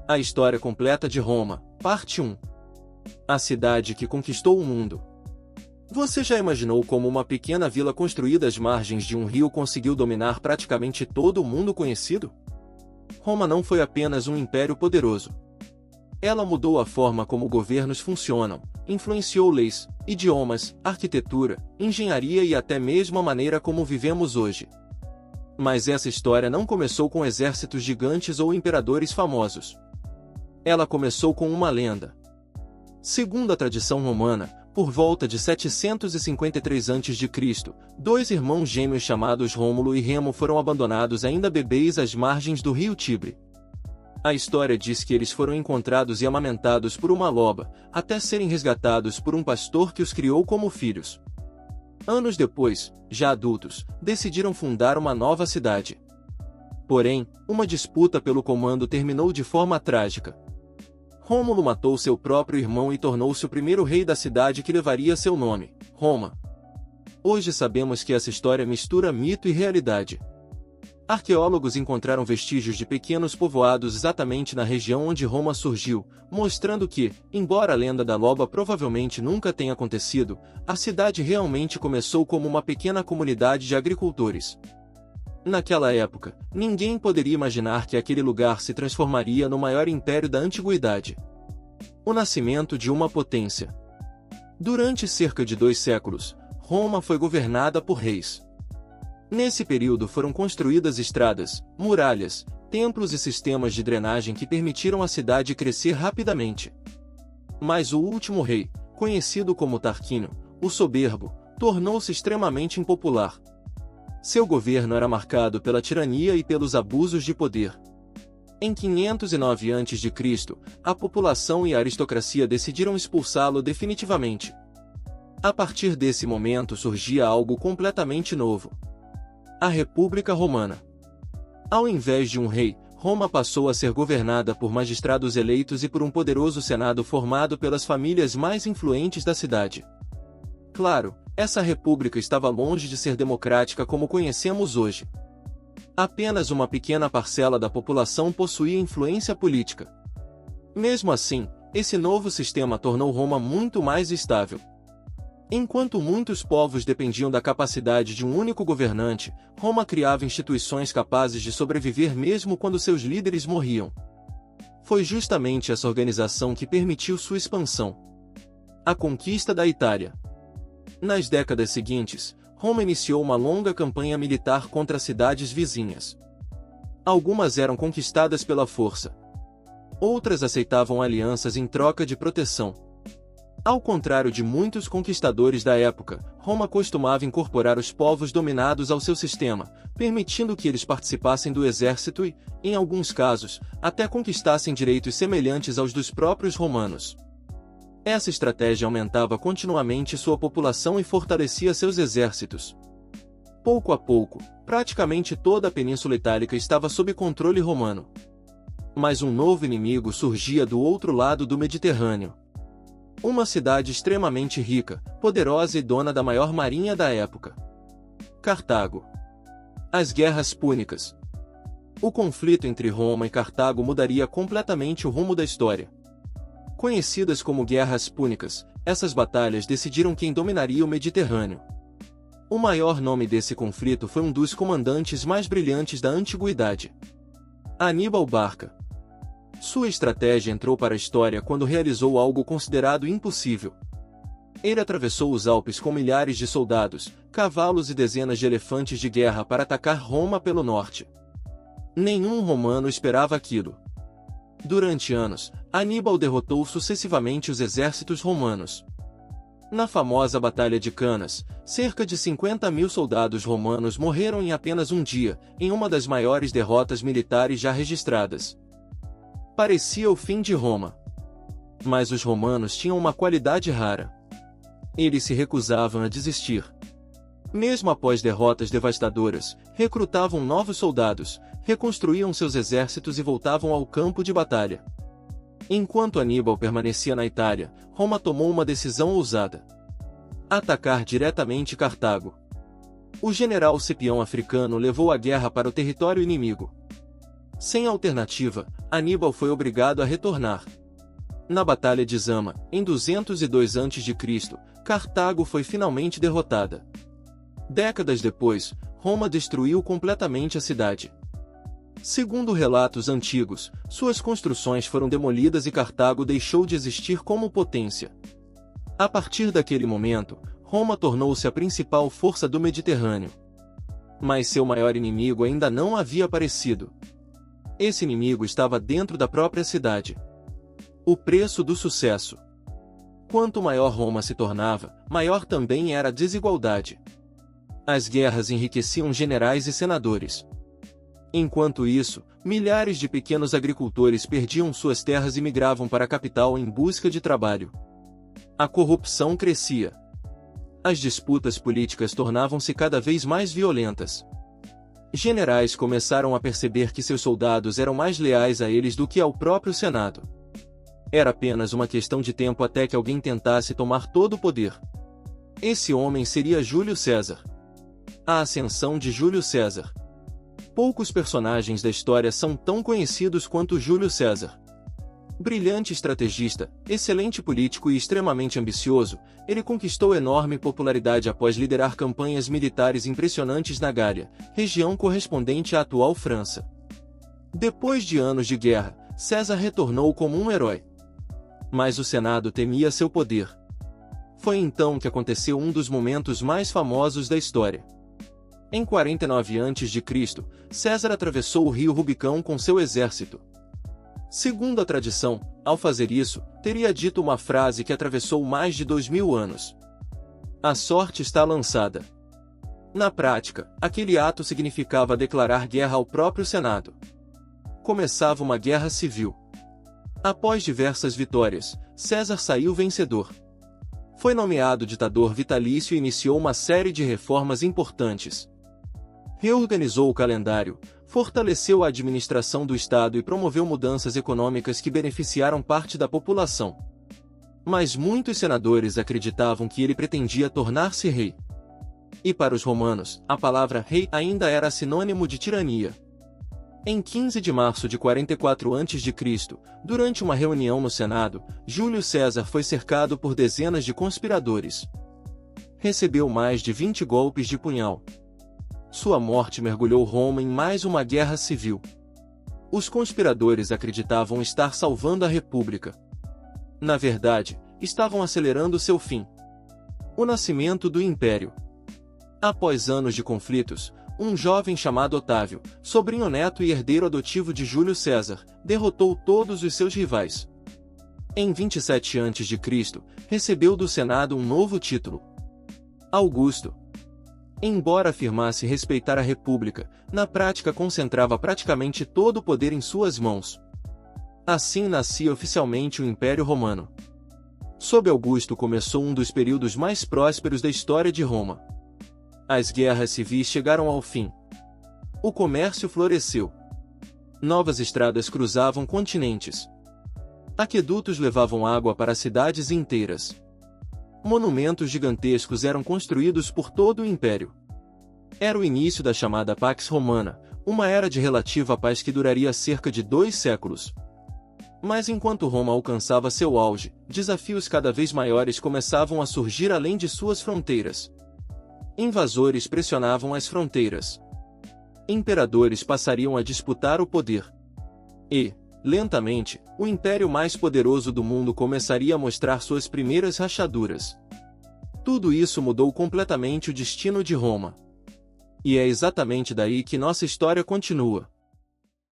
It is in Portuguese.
A história completa de Roma, parte 1. A cidade que conquistou o mundo. Você já imaginou como uma pequena vila construída às margens de um rio conseguiu dominar praticamente todo o mundo conhecido? Roma não foi apenas um império poderoso. Ela mudou a forma como governos funcionam, influenciou leis, idiomas, arquitetura, engenharia e até mesmo a maneira como vivemos hoje. Mas essa história não começou com exércitos gigantes ou imperadores famosos. Ela começou com uma lenda. Segundo a tradição romana, por volta de 753 a.C., dois irmãos gêmeos chamados Rômulo e Remo foram abandonados ainda bebês às margens do rio Tibre. A história diz que eles foram encontrados e amamentados por uma loba, até serem resgatados por um pastor que os criou como filhos. Anos depois, já adultos, decidiram fundar uma nova cidade. Porém, uma disputa pelo comando terminou de forma trágica. Rômulo matou seu próprio irmão e tornou-se o primeiro rei da cidade que levaria seu nome, Roma. Hoje sabemos que essa história mistura mito e realidade. Arqueólogos encontraram vestígios de pequenos povoados exatamente na região onde Roma surgiu, mostrando que, embora a lenda da loba provavelmente nunca tenha acontecido, a cidade realmente começou como uma pequena comunidade de agricultores. Naquela época, ninguém poderia imaginar que aquele lugar se transformaria no maior império da antiguidade. O nascimento de uma potência. Durante cerca de 2 séculos, Roma foi governada por reis. Nesse período foram construídas estradas, muralhas, templos e sistemas de drenagem que permitiram à cidade crescer rapidamente. Mas o último rei, conhecido como Tarquínio, o Soberbo, tornou-se extremamente impopular. Seu governo era marcado pela tirania e pelos abusos de poder. Em 509 a.C., a população e a aristocracia decidiram expulsá-lo definitivamente. A partir desse momento surgia algo completamente novo: a República Romana. Ao invés de um rei, Roma passou a ser governada por magistrados eleitos e por um poderoso senado formado pelas famílias mais influentes da cidade. Claro, essa república estava longe de ser democrática como conhecemos hoje. Apenas uma pequena parcela da população possuía influência política. Mesmo assim, esse novo sistema tornou Roma muito mais estável. Enquanto muitos povos dependiam da capacidade de um único governante, Roma criava instituições capazes de sobreviver mesmo quando seus líderes morriam. Foi justamente essa organização que permitiu sua expansão. A conquista da Itália. Nas décadas seguintes, Roma iniciou uma longa campanha militar contra cidades vizinhas. Algumas eram conquistadas pela força. Outras aceitavam alianças em troca de proteção. Ao contrário de muitos conquistadores da época, Roma costumava incorporar os povos dominados ao seu sistema, permitindo que eles participassem do exército e, em alguns casos, até conquistassem direitos semelhantes aos dos próprios romanos. Essa estratégia aumentava continuamente sua população e fortalecia seus exércitos. Pouco a pouco, praticamente toda a Península Itálica estava sob controle romano. Mas um novo inimigo surgia do outro lado do Mediterrâneo. Uma cidade extremamente rica, poderosa e dona da maior marinha da época. Cartago. As Guerras Púnicas. O conflito entre Roma e Cartago mudaria completamente o rumo da história. Conhecidas como Guerras Púnicas, essas batalhas decidiram quem dominaria o Mediterrâneo. O maior nome desse conflito foi um dos comandantes mais brilhantes da antiguidade: Aníbal Barca. Sua estratégia entrou para a história quando realizou algo considerado impossível. Ele atravessou os Alpes com milhares de soldados, cavalos e dezenas de elefantes de guerra para atacar Roma pelo norte. Nenhum romano esperava aquilo. Durante anos, Aníbal derrotou sucessivamente os exércitos romanos. Na famosa Batalha de Canas, cerca de 50.000 soldados romanos morreram em apenas um dia, em uma das maiores derrotas militares já registradas. Parecia o fim de Roma. Mas os romanos tinham uma qualidade rara. Eles se recusavam a desistir. Mesmo após derrotas devastadoras, recrutavam novos soldados, reconstruíam seus exércitos e voltavam ao campo de batalha. Enquanto Aníbal permanecia na Itália, Roma tomou uma decisão ousada: atacar diretamente Cartago. O general Cipião Africano levou a guerra para o território inimigo. Sem alternativa, Aníbal foi obrigado a retornar. Na Batalha de Zama, em 202 a.C., Cartago foi finalmente derrotada. Décadas depois, Roma destruiu completamente a cidade. Segundo relatos antigos, suas construções foram demolidas e Cartago deixou de existir como potência. A partir daquele momento, Roma tornou-se a principal força do Mediterrâneo. Mas seu maior inimigo ainda não havia aparecido. Esse inimigo estava dentro da própria cidade. O preço do sucesso. Quanto maior Roma se tornava, maior também era a desigualdade. As guerras enriqueciam generais e senadores. Enquanto isso, milhares de pequenos agricultores perdiam suas terras e migravam para a capital em busca de trabalho. A corrupção crescia. As disputas políticas tornavam-se cada vez mais violentas. Generais começaram a perceber que seus soldados eram mais leais a eles do que ao próprio Senado. Era apenas uma questão de tempo até que alguém tentasse tomar todo o poder. Esse homem seria Júlio César. A ascensão de Júlio César. Poucos personagens da história são tão conhecidos quanto Júlio César. Brilhante estrategista, excelente político e extremamente ambicioso, ele conquistou enorme popularidade após liderar campanhas militares impressionantes na Gália, região correspondente à atual França. Depois de anos de guerra, César retornou como um herói. Mas o Senado temia seu poder. Foi então que aconteceu um dos momentos mais famosos da história. Em 49 a.C., César atravessou o rio Rubicão com seu exército. Segundo a tradição, ao fazer isso, teria dito uma frase que atravessou mais de 2000 anos. A sorte está lançada. Na prática, aquele ato significava declarar guerra ao próprio Senado. Começava uma guerra civil. Após diversas vitórias, César saiu vencedor. Foi nomeado ditador vitalício e iniciou uma série de reformas importantes. Reorganizou o calendário, fortaleceu a administração do Estado e promoveu mudanças econômicas que beneficiaram parte da população. Mas muitos senadores acreditavam que ele pretendia tornar-se rei. E para os romanos, a palavra rei ainda era sinônimo de tirania. Em 15 de março de 44 a.C., durante uma reunião no Senado, Júlio César foi cercado por dezenas de conspiradores. Recebeu mais de 20 golpes de punhal. Sua morte mergulhou Roma em mais uma guerra civil. Os conspiradores acreditavam estar salvando a República. Na verdade, estavam acelerando seu fim. O nascimento do Império. Após anos de conflitos, um jovem chamado Otávio, sobrinho neto e herdeiro adotivo de Júlio César, derrotou todos os seus rivais. Em 27 a.C., recebeu do Senado um novo título: Augusto. Embora afirmasse respeitar a República, na prática concentrava praticamente todo o poder em suas mãos. Assim nascia oficialmente o Império Romano. Sob Augusto começou um dos períodos mais prósperos da história de Roma. As guerras civis chegaram ao fim. O comércio floresceu. Novas estradas cruzavam continentes. Aquedutos levavam água para cidades inteiras. Monumentos gigantescos eram construídos por todo o Império. Era o início da chamada Pax Romana, uma era de relativa paz que duraria cerca de 2 séculos. Mas enquanto Roma alcançava seu auge, desafios cada vez maiores começavam a surgir além de suas fronteiras. Invasores pressionavam as fronteiras. Imperadores passariam a disputar o poder. E, lentamente, o império mais poderoso do mundo começaria a mostrar suas primeiras rachaduras. Tudo isso mudou completamente o destino de Roma. E é exatamente daí que nossa história continua.